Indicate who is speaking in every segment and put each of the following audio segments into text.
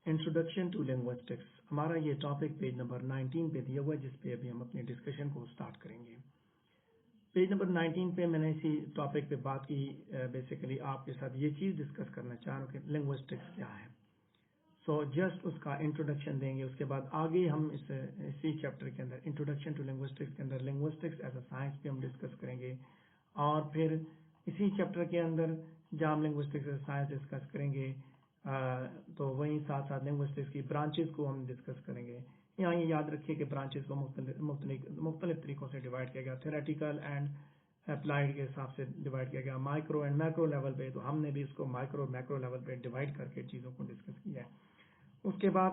Speaker 1: Introduction to linguistics ہمارا یہ topic page number 19 پہ دیا ہوا ہے، جس پہ ابھی ہم اپنی ڈسکشن کو سٹارٹ کریں گے۔ پیج نمبر 19 پہ میں نے اسی ٹاپک پہ بات کی، بیسیکلی آپ کے ساتھ یہ چیز ڈسکس کرنا چاہ رہا ہوں کہ لنگوسٹکس کیا ہے۔ سو جسٹ اس کا انٹروڈکشن دیں گے، اس کے بعد آگے ہم اسی چیپٹر کے اندر انٹروڈکشن ٹو لنگوسٹکس کے اندر لنگوسٹکس ایز اے سائنس پہ ہم ڈسکس کریں گے، اور پھر اسی چیپٹر کے اندر جہاں ہم linguistics as a science discuss کریں گے تو وہیں ساتھ ساتھ لنگوسٹکس کی برانچز کو ہم ڈسکس کریں گے۔ یہاں یہ یاد رکھیے کہ برانچز کو مختلف طریقوں سے ڈیوائڈ کیا گیا، تھیوریٹیکل اینڈ اپلائیڈ کے حساب سے ڈیوائڈ کیا گیا، مائکرو اینڈ میکرو لیول پہ، تو ہم نے بھی اس کو مائکرو میکرو لیول پہ ڈیوائڈ کر کے چیزوں کو ڈسکس کیا ہے۔ اس کے بعد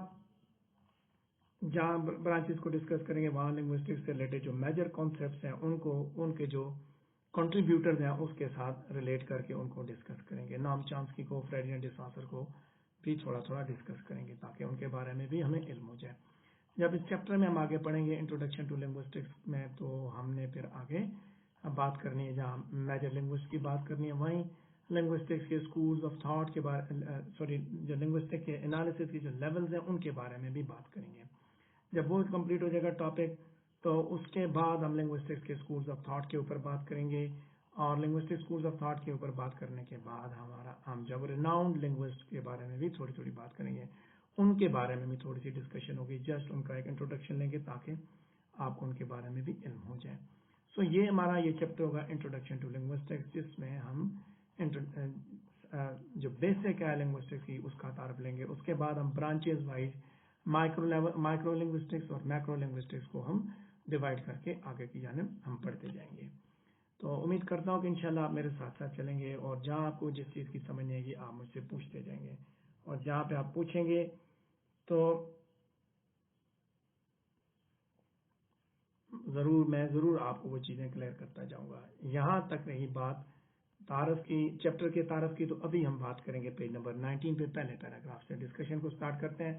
Speaker 1: جہاں برانچز کو ڈسکس کریں گے وہاں لنگوسٹکس سے ریلیٹڈ جو میجر کانسیپٹس ہیں ان کے جو کنٹریبیوٹرز ہیں اس کے ساتھ ریلیٹ کر کے ان کو ڈسکس کریں گے۔ نام چامسکی کو، فریڈ ڈساسر کو بھی تھوڑا ڈسکس کریں گے تاکہ ان کے بارے میں بھی ہمیں علم ہو جائے۔ جب اس چیپٹر میں ہم آگے پڑھیں گے انٹروڈکشن ٹو لنگوسٹکس میں، تو ہم نے پھر آگے بات کرنی ہے، جہاں میجر لنگوسٹ کی بات کرنی ہے وہیں لنگوسٹکس کے اسکولز آف تھاٹ کے بارے جو لنگوسٹک کے انالیسس کی جو لیولز ہیں ان کے بارے میں بھی بات کریں گے۔ جب وہ کمپلیٹ ہو جائے گا ٹاپک، تو اس کے بعد ہم لنگوسٹکس کے اسکولز آف تھاٹ کے اوپر بات کریں گے، اور لنگوسٹک اسکولز آف تھاٹ کے اوپر بات کرنے کے بعد ہم جب ریناؤنڈ لنگوسٹ کے بارے میں بھی تھوڑی بات کریں گے، ان کے بارے میں بھی تھوڑی سی ڈسکشن ہوگی، جسٹ ان کا ایک انٹروڈکشن لیں گے تاکہ آپ کو ان کے بارے میں بھی علم ہو جائے۔ سو یہ ہمارا یہ چیپٹر ہوگا انٹروڈکشن ٹو لنگوسٹکس، جس میں ہم جو بیسک ہے لنگوسٹکس کی اس کا تعارف لیں گے۔ اس کے بعد ہم برانچز وائز مائکرو لنگوسٹکس اور میکرو لنگوسٹکس کو ہم ڈیوائڈ کر کے آگے کی جانب ہم پڑھتے جائیں گے۔ تو امید کرتا ہوں کہ انشاءاللہ آپ میرے ساتھ ساتھ چلیں گے، اور جہاں آپ کو جس چیز کی سمجھ نہیں آئے گی آپ مجھ سے پوچھتے جائیں گے، اور جہاں پہ آپ پوچھیں گے تو میں ضرور آپ کو وہ چیزیں کلیئر کرتا جاؤں گا۔ یہاں تک رہی بات تعارف کی، چیپٹر کے تعارف کی، تو ابھی ہم بات کریں گے پیج نمبر 19 پہ پہلے پیراگراف سے۔ ڈسکشن کو سٹارٹ کرتے ہیں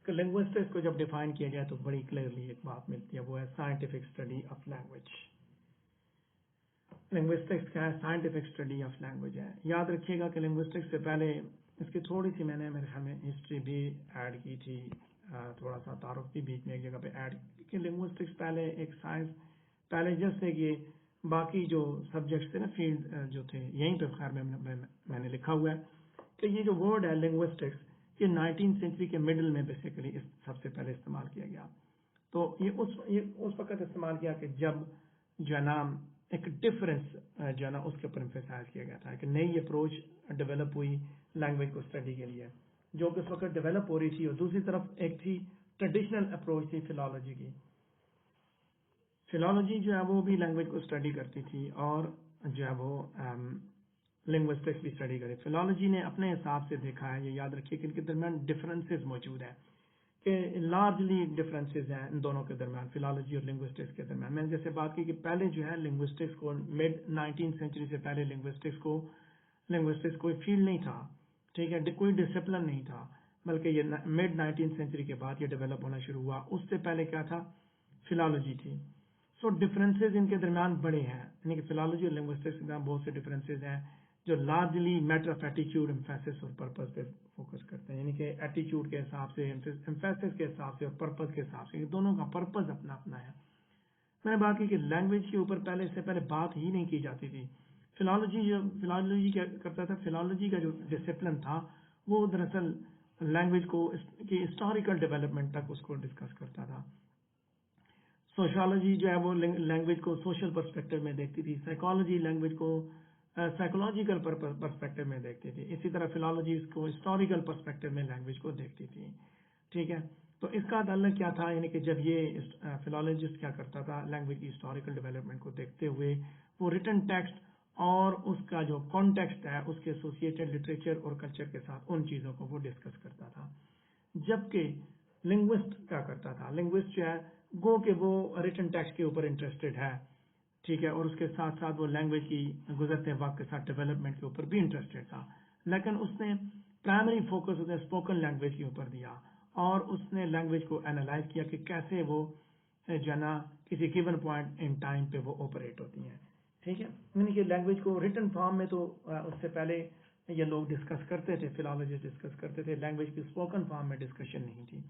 Speaker 1: کہ لنگوسٹکس کو جب ڈیفائن کیا جائے تو بڑی کلیئرلی ایک بات ملتی ہے، وہ ہے scientific study of language. Linguistics کیا ہے؟ سائنٹیفک اسٹڈی آف لینگویج ہے۔ یاد رکھیے گا کہ لنگوسٹکس سے پہلے اس کی تھوڑی سی میں نے میرے خیال میں ہسٹری بھی ایڈ کی تھی، تھوڑا سا تعارف بھی بیچ میں ایک جگہ پہ ایڈ کہ لنگوسٹکس پہلے ایک سائنس، پہلے جیسے کہ باقی جو سبجیکٹس تھے نا، فیلڈ جو تھے، یہیں پہ خیر میں نے لکھا ہوا ہے کہ یہ جو ورڈ ہے لنگوسٹکس، یہ 19 سینچری کے مڈل میں بیسیکلی سب سے پہلے استعمال کیا گیا۔ تو یہ اس وقت استعمال کیا کہ جب جو ہے نا ایک ڈفرینس جو ہے نا اس کے اوپر امفیسائز کیا گیا تھا، کہ نئی اپروچ ڈیولپ ہوئی لینگویج کو اسٹڈی کے لیے، جو کہ اس وقت ڈیولپ ہو رہی تھی، اور دوسری طرف ایک تھی ٹریڈیشنل اپروچ تھی فلالوجی کی۔ فلالوجی جو ہے وہ بھی لینگویج کو اسٹڈی کرتی تھی، اور جو ہے وہ لنگوسٹکس بھی اسٹڈی کرے۔ فلالوجی نے اپنے حساب سے دیکھا ہے، یہ یاد رکھیے کہ ان کے درمیان ڈفرینسز موجود ہیں، کہ لارجلی ڈفرینسز ہیں ان دونوں کے درمیان، فلالوجی اور لنگوسٹکس کے درمیان۔ میں نے جیسے بات کی کہ پہلے جو ہے لنگوسٹکس کو مڈ 19 سینچری سے پہلے لنگوسٹکس کوئی فیلڈ نہیں تھا، ٹھیک ہے، کوئی ڈسپلن نہیں تھا، بلکہ یہ مڈ 19 سینچری کے بعد یہ ڈیولپ ہونا شروع ہوا۔ اس سے پہلے کیا تھا؟ فلالوجی تھی۔ سو ڈفرینسز ان کے درمیان بڑے ہیں، یعنی کہ فلالوجی اور لنگوسٹکس کے درمیان بہت سے ڈفرینسز ہیں جو لارجلی میٹر آف ایٹیچیوڈ، امفیسس اور پرپز پہ فوکس کرتے ہیں، یعنی کہ ایٹیچیوڈ کے حساب سے، امفیسس کے حساب سے اور پرپز کے حساب سے، یہ دونوں کا پرپز اپنا اپنا ہے۔ میں نے بات کی کہ لینگویج کے اوپر سے پہلے بات ہی نہیں کی جاتی تھی۔ فلالوجی کیا کرتا تھا؟ فلالوجی کا جو ڈسپلن تھا وہ دراصل لینگویج کو کی ہسٹوریکل ڈیولپمنٹ تک اس کو ڈسکس کرتا تھا۔ سوشالوجی جو ہے وہ لینگویج کو سوشل پرسپیکٹو میں دیکھتی تھی، سائیکالوجی لینگویج کو سائیکولوجیکل پرسپیکٹو میں دیکھتی تھی، اسی طرح فلالوجی اس کو ہسٹوریکل پرسپیکٹو میں لینگویج کو دیکھتی تھی، ٹھیک ہے۔ تو اس کا تعلق کیا تھا؟ یعنی کہ جب یہ فلالوجسٹ کیا کرتا تھا، لینگویج کی ہسٹوریکل ڈیولپمنٹ کو دیکھتے ہوئے وہ ریٹن ٹیکسٹ اور اس کا جو کانٹیکسٹ ہے اس کے ایسوسیٹڈ لٹریچر اور کلچر کے ساتھ ان چیزوں کو وہ ڈسکس کرتا تھا۔ جبکہ لنگوسٹ کیا کرتا تھا؟ لنگوسٹ جو ہے گو کہ وہ ریٹن ٹیکسٹ کے اوپر انٹرسٹڈ ہے، ٹھیک ہے، اور اس کے ساتھ ساتھ وہ لینگویج کی گزرتے وقت کے ساتھ ڈیولپمنٹ کے اوپر بھی انٹرسٹڈ تھا، لیکن اس نے پرائمری فوکس اس نے اسپوکن لینگویج کے اوپر دیا، اور اس نے لینگویج کو اینالائز کیا کہ کیسے وہ جو ہے نا کسی گیون پوائنٹ ان ٹائم پہ وہ آپریٹ ہوتی ہیں، ٹھیک ہے۔ یعنی کہ لینگویج کو ریٹن فارم میں تو اس سے پہلے یہ لوگ ڈسکس کرتے تھے، فلالوجسٹ ڈسکس کرتے تھے، لینگویج کی اسپوکن فارم میں ڈسکشن نہیں تھی.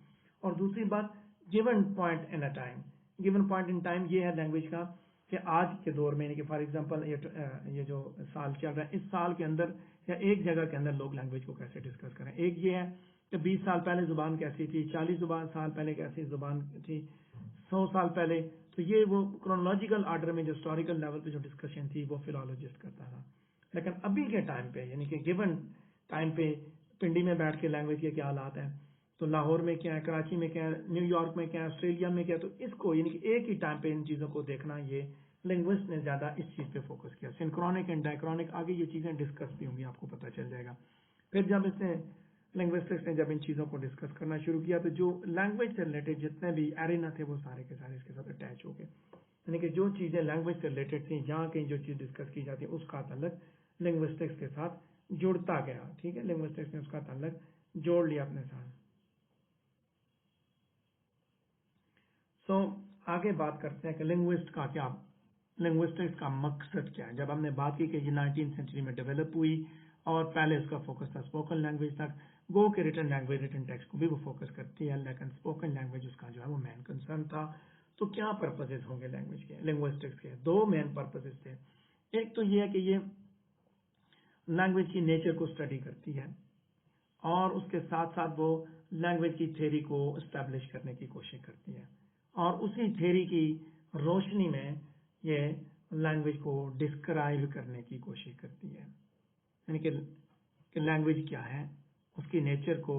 Speaker 1: اور دوسری بات given point in a time, given point in time یہ ہے لینگویج کا کہ آج کے دور میں کہ فار ایگزامپل یہ جو سال چل رہا ہے اس سال کے اندر یا ایک جگہ کے اندر لوگ لینگویج کو کیسے ڈسکس کریں. ایک یہ ہے کہ 20 سال پہلے زبان کیسی تھی، 40 سال پہلے کیسی زبان تھی، 100 سال پہلے. تو یہ وہ کرونالوجیکل آرڈر میں جو ہسٹوریکل لیول پہ جو ڈسکشن تھی وہ فلالوجسٹ کرتا تھا. لیکن ابھی کے ٹائم پہ یعنی کہ گیون ٹائم پہ پنڈی میں بیٹھ کے لینگویج کے کیا حالات ہیں، تو لاہور میں کیا ہے، کراچی میں کیا ہے، نیو یارک میں کیا ہے، آسٹریلیا میں کیا ہے، تو اس کو یعنی کہ ایک ہی ٹائم پہ ان چیزوں کو دیکھنا، یہ لنگوسٹ نے زیادہ اس چیز پہ فوکس کیا. سنکرونک اینڈ ڈائیکرونک آگے یہ چیزیں ڈسکس بھی ہوں گی، آپ کو پتہ چل جائے گا. پھر جب اس نے لنگوسٹکس نے جب ان چیزوں کو ڈسکس کرنا شروع کیا تو جو لینگویج سے ریلیٹڈ جتنے بھی ایرینا تھے وہ سارے کے سارے اس کے ساتھ اٹیچ ہو گئے. یعنی کہ جو چیزیں لینگویج سے ریلیٹڈ تھیں، جہاں کہیں جو چیز ڈسکس کی جاتی ہے اس کا تعلق لنگوسٹکس کے ساتھ جڑتا گیا. ٹھیک ہے، لنگوسٹکس نے اس کا تعلق جوڑ لیا اپنے ساتھ. آگے بات کرتے ہیں کہ لنگوسٹکس کا مقصد کیا ہے. جب ہم نے بات کی کہ یہ 19 سینچری میں ڈیولپ ہوئی اور پہلے اس کا فوکس تھا اسپوکن لینگویج تک، گو کہ ریٹن لینگویج ریٹن ٹیکسٹ کو بھی وہ فوکس کرتی ہے، لیکن اسپوکن لینگویج اس کا جو ہے وہ مین کنسرن تھا. تو کیا پرپسز ہوں گے لینگویج کے، لنگوسٹکس کے؟ 2 مین پرپسز تھے. ایک تو یہ ہے کہ یہ لینگویج کی نیچر کو اسٹڈی کرتی ہے اور اس کے ساتھ ساتھ وہ لینگویج کی تھیوری کو اسٹیبلش کرنے کی کوشش کرتی ہے اور اسی تھیوری کی روشنی میں یہ لینگویج کو ڈسکرائب کرنے کی کوشش کرتی ہے. یعنی کہ لینگویج کیا ہے، اس کی نیچر کو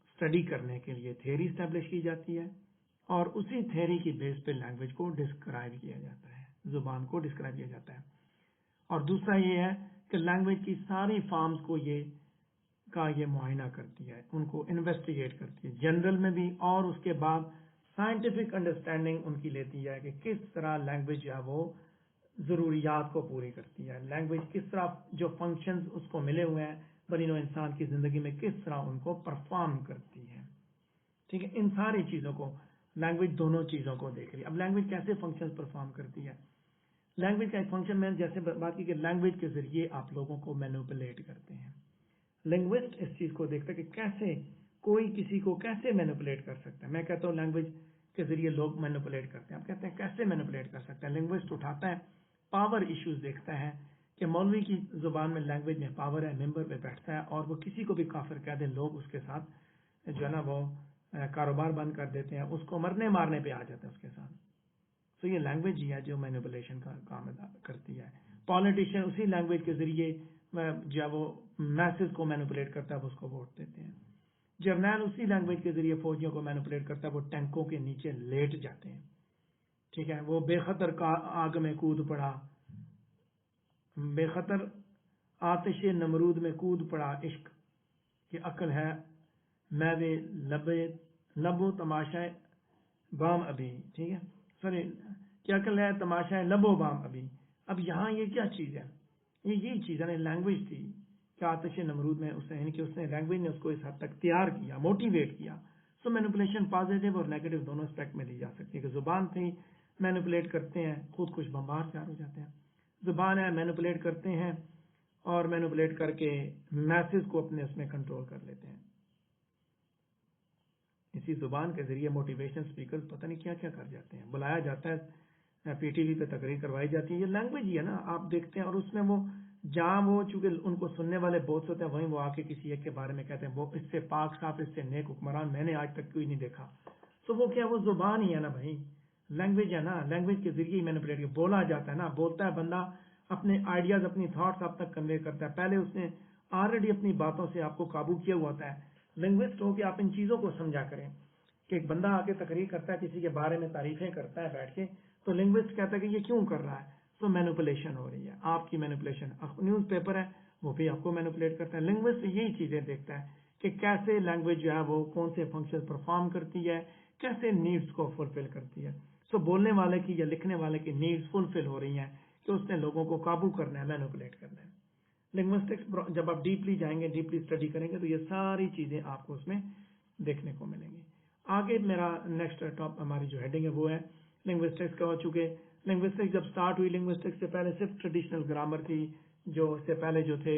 Speaker 1: اسٹڈی کرنے کے لیے تھیوری اسٹیبلش کی جاتی ہے اور اسی تھیوری کی بیس پہ لینگویج کو ڈسکرائب کیا جاتا ہے، زبان کو ڈسکرائب کیا جاتا ہے. اور دوسرا یہ ہے کہ لینگویج کی ساری فارمز کو یہ معائنہ کرتی ہے، ان کو انویسٹیگیٹ کرتی ہے جنرل میں بھی، اور اس کے بعد سائنٹیفک انڈرسٹینڈنگ ان کی لیتی ہے کہ کس طرح لینگویج ہے وہ ضروریات کو پوری کرتی ہے، لینگویج کس طرح جو فنکشنز اس کو ملے ہوئے ہیں بنی نوع انسان کی زندگی میں کس طرح ان کو پرفارم کرتی ہے. ٹھیک ہے، ان ساری چیزوں کو لینگویج دونوں چیزوں کو دیکھ رہی ہے. اب لینگویج کیسے فنکشنز پرفارم کرتی ہے؟ لینگویج کا ایک فنکشن میں جیسے بات کی کہ لینگویج کے ذریعے آپ لوگوں کو مینوپولیٹ کرتے ہیں. لنگوسٹ اس چیز کو دیکھتا ہے کہ کیسے کوئی کسی کو کیسے مینوپولیٹ کر سکتا ہے. میں کہتا ہوں لینگویج کے ذریعے لوگ مینوپولیٹ کرتے ہیں، آپ کہتے ہیں کیسے مینوپولیٹ کر سکتا ہے. لنگوسٹ اٹھاتا ہے پاور ایشوز، دیکھتا ہے کہ مولوی کی زبان میں لینگویج میں پاور ہے، ممبر پہ بیٹھتا ہے اور وہ کسی کو بھی کافر کہہ دیں، لوگ اس کے ساتھ جو ہے نا وہ کاروبار بند کر دیتے ہیں، اس کو مرنے مارنے پہ آ جاتے ہیں اس کے ساتھ. تو یہ لینگویج ہی ہے جو مینوپولیشن کا کام ادا کرتی ہے. پالیٹیشین اسی لینگویج کے ذریعے جب وہ میسز کو مینوپولیٹ کرتا ہے وہ اس کو ووٹ دیتے ہیں. جرنیل اسی لینگویج کے ذریعے فوجیوں کو مینوپولیٹ کرتا ہے، وہ ٹینکوں کے نیچے لیٹ جاتے ہیں. ٹھیک ہے، وہ بے خطر آگ میں کود پڑا، بے خطر آتش نمرود میں کود پڑا عشق کی عقل ہے میوے لبو تماشا بام ابھی. ٹھیک ہے، سوری، کیا عقل ہے تماشا لبو بام ابھی. اب یہاں یہ کیا چیز ہے؟ یہی چیز ہے، لینگویج تھی کہ آتش نمرود میں اس نے یعنی کہ اس نے لینگویج نے اس کو اس حد تک تیار کیا، موٹیویٹ کیا. سو مینوپولیشن پازیٹیو اور نیگیٹو دونوں اسپیکٹ میں لی جا سکتی ہے کہ زبان تھی مینوپولیٹ کرتے ہیں، خود کچھ بمبار تیار ہو جاتے ہیں. زبان ہے مینوپولیٹ کرتے ہیں اور مینوپولیٹ کر کے میسز کو اپنے اس میں کنٹرول کر لیتے ہیں. اسی زبان کے ذریعے موٹیویشن اسپیکرز پتہ نہیں کیا کیا کر جاتے ہیں، بلایا جاتا ہے، پی ٹی وی پہ تقریر کروائی جاتی ہے. یہ لینگویج ہی ہے نا، آپ دیکھتے ہیں. اور اس میں وہ جہاں وہ چونکہ ان کو سننے والے بہت ہوتے ہیں، وہیں وہ آ کے کسی ایک کے بارے میں کہتے ہیں وہ اس سے پاک صاف، اس سے نیک حکمران میں نے آج تک کوئی نہیں دیکھا. تو وہ کیا، وہ زبان ہی ہے نا بھائی، لینگویج ہے نا. لینگویج کے ذریعے مینوپولیٹ بولا جاتا ہے نا، بولتا ہے بندہ، اپنے آئیڈیاز اپنی تھاٹس آپ تک کنوے کرتا ہے. پہلے اس نے آلریڈی اپنی باتوں سے آپ کو قابو کیا ہوا ہوتا ہے. لنگوسٹ ہو کہ آپ ان چیزوں کو سمجھا کریں کہ ایک بندہ آ کے تقریر کرتا ہے، کسی کے بارے میں تعریفیں کرتا ہے بیٹھ کے، تو لنگوسٹ کہتا ہے کہ یہ کیوں کر رہا ہے؟ سو مینوپولیشن ہو رہی ہے، آپ کی مینوپولیشن. نیوز پیپر ہے وہ بھی آپ کو مینوپولیٹ کرتا ہے. لنگوسٹ یہی چیزیں دیکھتا ہے کہ کیسے لینگویج جو ہے وہ کون سے فنکشن پرفارم کرتی ہے، کیسے نیڈس کو فلفل کرتی ہے. سو بولنے والے کی یا لکھنے والے کی نیڈس فلفل ہو رہی ہیں کہ اس نے لوگوں کو قابو کرنا ہے، مینوپولیٹ کرنا ہے. لنگوسٹکس جب آپ ڈیپلی جائیں گے، ڈیپلی اسٹڈی کریں گے تو یہ ساری چیزیں آپ کو اس میں دیکھنے کو ملیں گی. آگے میرا نیکسٹ ٹاپ ہماری جو ہیڈنگ ہے وہ ہے لنگوسٹکس کا. ہو چکے لنگوسٹکس جب سٹارٹ ہوئی، لنگوسٹکس سے پہلے صرف ٹریڈیشنل گرامر تھی، جو اس سے پہلے جو تھے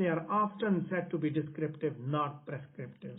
Speaker 1: they are often said to be descriptive, not prescriptive.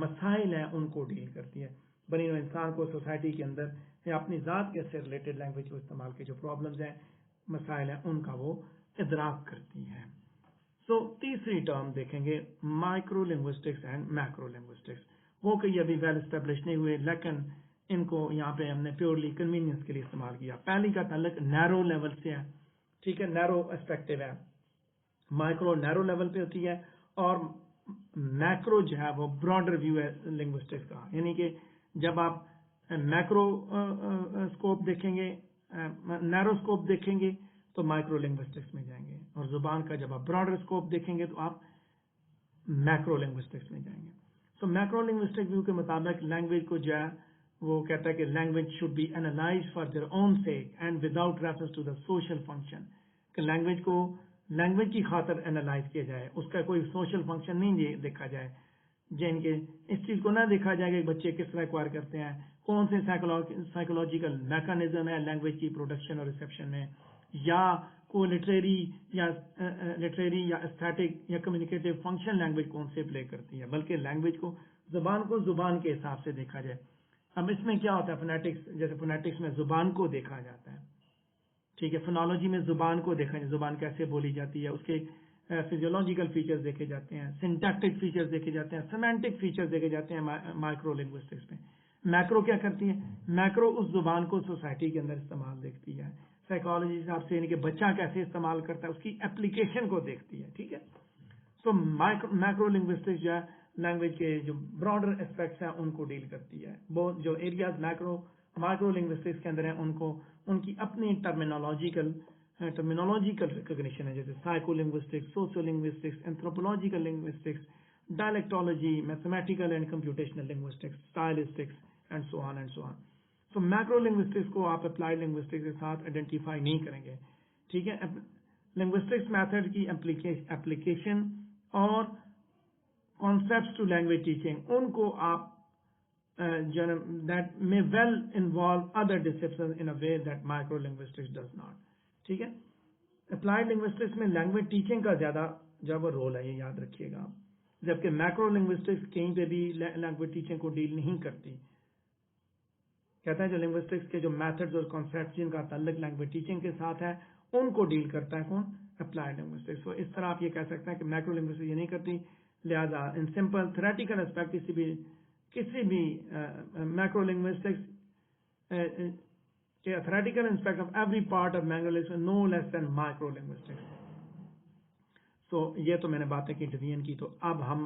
Speaker 1: مسائل ہیں ان کو ڈیل کرتی ہے. بنی نوع انسان کو سوسائٹی کے اندر یا اپنی ذات کے سے ریلیٹڈ لینگویج کو استعمال کے جو پرابلمز ہیں، مسائل ہیں، ان کا وہ ادراک کرتی ہے. سو تیسری ٹرم دیکھیں گے micro linguistics and macro linguistics. وہ کہ یہ ابھی ویل اسٹیبلش نہیں ہوئے، لیکن ان کو یہاں پہ ہم نے پیورلی کنوینئنس کے لیے استعمال کیا. پہلی کا تعلق نیرو لیول سے ہے، ٹھیک ہے، نیرو اسپیکٹو ہے. مائکرو نیرو لیول پہ ہوتی ہے اور میکرو جو ہے وہ براڈر ویو ہے لنگوسٹکس کا. یعنی کہ جب آپ میکرو اسکوپ دیکھیں گے، نیرو اسکوپ دیکھیں گے تو مائکرو لنگوسٹکس میں جائیں گے، اور زبان کا جب آپ براڈر اسکوپ دیکھیں گے تو آپ میکرو لنگوسٹکس میں جائیں گے. سو میکرو لنگوسٹک ویو کے مطابق لینگویج کو جو ہے وہ کہتا ہے کہ language should be analyse for their own sake and without reference to the social function. کہ لینگویج کو لینگویج کی خاطر اینالائز کیا جائے، اس کا کوئی سوشل فنکشن نہیں دیکھا جائے. جن کے اس چیز کو نہ دیکھا جائے کہ بچے کس طرح ایکوائر کرتے ہیں، کون سے سائیکولوجیکل میکانزم ہے لینگویج کی پروڈکشن اور ریسیپشن میں، یا کوئی لٹریری یا استھیٹک یا کمیونیکیٹو فنکشن لینگویج کون سے پلے کرتی ہے، بلکہ لینگویج کو زبان کے حساب سے دیکھا جائے. اب اس میں کیا ہوتا ہے، فونیٹکس، جیسے فونیٹکس میں زبان کو دیکھا جاتا ہے، ٹھیک ہے، فونالوجی میں زبان کو دیکھا جائے، زبان کیسے بولی جاتی ہے، اس کے فزیولوجیکل فیچرز دیکھے جاتے ہیں، سنٹیکٹک فیچرز دیکھے جاتے ہیں، سیمانٹک فیچرز دیکھے جاتے ہیں مائکرو لنگوسٹکس میں. میکرو کیا کرتی ہے، میکرو اس زبان کو سوسائٹی کے اندر استعمال دیکھتی ہے، سائیکالوجی کے حساب سے، یعنی کہ بچہ کیسے استعمال کرتا ہے اس کی اپلیکیشن کو دیکھتی ہے. ٹھیک ہے. سو میکرو لنگوسٹکس جو ہے لینگویج کے جو براڈر اسپیکٹس ہیں ان کو ڈیل کرتی ہے. وہ جو ایریاز مائکرو لنگوسٹکس کے اندر ہیں ان کی اپنی ٹرمینالوجیکل ریکگنیشن ہے، جیسے psycholinguistics, sociolinguistics, anthropological linguistics, dialectology, mathematical and computational linguistics, stylistics and so on and so on. So macrolinguistics کو آپ اپلائیڈ لنگوسٹکس کے ساتھ آئیڈینٹیفائی نہیں کریں گے. ٹھیک ہے. لنگوسٹکس میتھڈ کی اپلیکیشن اور کانسیپٹس ٹو لینگویج ٹیچنگ، ان کو آپ that may well involve other disciplines in a way that micro linguistics does not. ٹھیک ہے. اپلائیڈ لنگوسٹکس میں لینگویج ٹیچنگ کا زیادہ جب رول ہے، یہ یاد رکھیے گا، جبکہ میکرو لنگوسٹکس کہیں پہ بھی لینگویج ٹیچنگ کو ڈیل نہیں کرتی. کہتا ہے جو لنگوسٹکس کے جو میتھڈز اور کانسیپٹس جن کا تعلق لینگویج ٹیچنگ کے ساتھ ہے ان کو ڈیل کرتا ہے کون، اپلائیڈ لنگوسٹکس. تو اس طرح آپ یہ کہہ سکتے ہیں کہ میکرو لنگوسٹکس یہ نہیں کرتی، لہذا ان سمپل تھیوریٹیکل اسپیکٹ کسی بھی میکرو لنگوسٹکس کے theoretical aspect of every part of macrolinguistics no less than microlinguistics. So یہ تو میں نے باتیں کی ڈویژن کی. تو اب ہم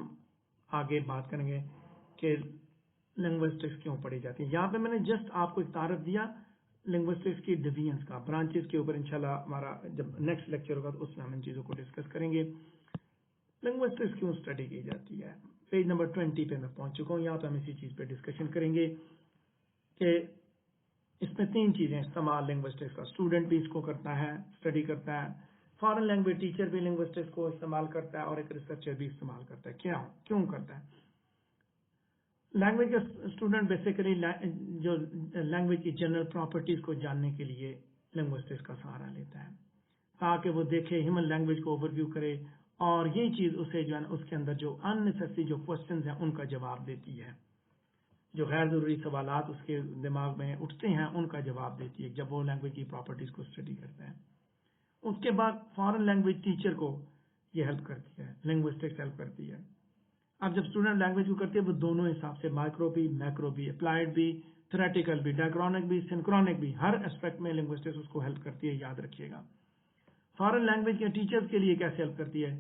Speaker 1: آگے بات کریں گے کہ لنگوسٹکس کیوں پڑھی جاتی ہے. یہاں پہ میں نے جسٹ آپ کو ایک تعارف دیا لنگوسٹکس کی ڈویژنس کا. برانچز کے اوپر انشاءاللہ ہمارا جب نیکسٹ لیکچر ہوگا تو اس میں ہم ان چیزوں کو ڈسکس کریں گے. لنگوسٹکس کیوں اسٹڈی کی جاتی ہے، پیج نمبر 20 پہ میں پہنچ چکا ہوں. یہاں پہ ہم اسی چیز پہ ڈسکشن کریں گے کہ اس میں 3 چیزیں استعمال لنگوسٹکس کا. اسٹوڈنٹ بھی اس کو کرتا ہے، اسٹڈی کرتا ہے. فارن لینگویج ٹیچر بھی لنگوسٹکس کو استعمال کرتا ہے، اور ایک ریسرچر بھی استعمال کرتا ہے. کیوں کرتا ہے؟ لینگویج کا اسٹوڈنٹ بیسیکلی جو لینگویج کی جنرل پراپرٹیز کو جاننے کے لیے لنگوسٹکس کا سہارا لیتا ہے، تاکہ وہ دیکھے ہیومن لینگویج کو اوور ویو کرے، اور یہ چیز اسے جو ہے اس کے اندر جو ان نیسیسری جو کوشچنز ہیں ان کا جواب دیتی ہے. جو غیر ضروری سوالات اس کے دماغ میں اٹھتے ہیں ان کا جواب دیتی ہے جب وہ لینگویج کی پراپرٹیز کو اسٹڈی کرتا ہے. اس کے بعد فارن لینگویج ٹیچر کو یہ ہیلپ کرتی ہے، لنگوسٹکس ہیلپ کرتی ہے. اب جب اسٹوڈنٹ لینگویج کو کرتے ہیں وہ دونوں حساب سے، مائکرو بھی، میکرو بھی، اپلائیڈ بھی، تھیوریٹیکل بھی، ڈائیکرونک بھی، سنکرونک بھی، ہر اسپیکٹ میں لنگوسٹکس اس کو ہیلپ کرتی ہے. یاد رکھیے گا. فارن لینگویج کے ٹیچرز کے لیے کیسے ہیلپ کرتی ہے؟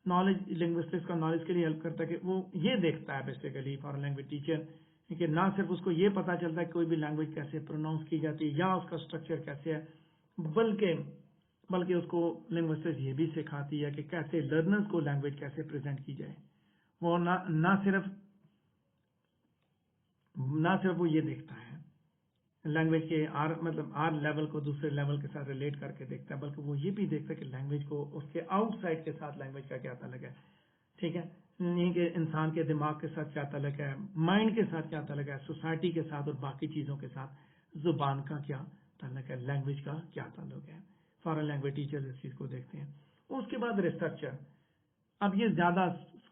Speaker 1: نالج، لنگوسٹکس کا نالج کے لیے ہیلپ کرتا ہے کہ وہ یہ دیکھتا ہے بیسیکلی فارن لینگویج ٹیچر کہ نہ صرف اس کو یہ پتا چلتا ہے کہ کوئی بھی لینگویج کیسے پروناؤنس کی جاتی ہے یا اس کا اسٹرکچر کیسے ہے، بلکہ اس کو لنگوسٹکس یہ بھی سکھاتی ہے کہ کیسے لرنرز کو لینگویج کیسے پریزنٹ کی جائے. وہ نہ صرف وہ یہ دیکھتا ہے لینگویج کے ہر لیول کو دوسرے لیول کے ساتھ ریلیٹ کر کے دیکھتا ہے، بلکہ وہ یہ بھی دیکھتا ہے کہ لینگویج کو اس کے آؤٹ سائڈ کے ساتھ لینگویج کا کیا تعلق ہے. ٹھیک ہے. نہیں کہ انسان کے دماغ کے ساتھ کیا تعلق ہے، مائنڈ کے ساتھ کیا تعلق ہے، سوسائٹی کے ساتھ اور باقی چیزوں کے ساتھ زبان کا کیا تعلق ہے، لینگویج کا کیا تعلق ہے. فارن لینگویج ٹیچرز اس چیز کو دیکھتے ہیں. اس کے بعد ریسرچر. اب یہ زیادہ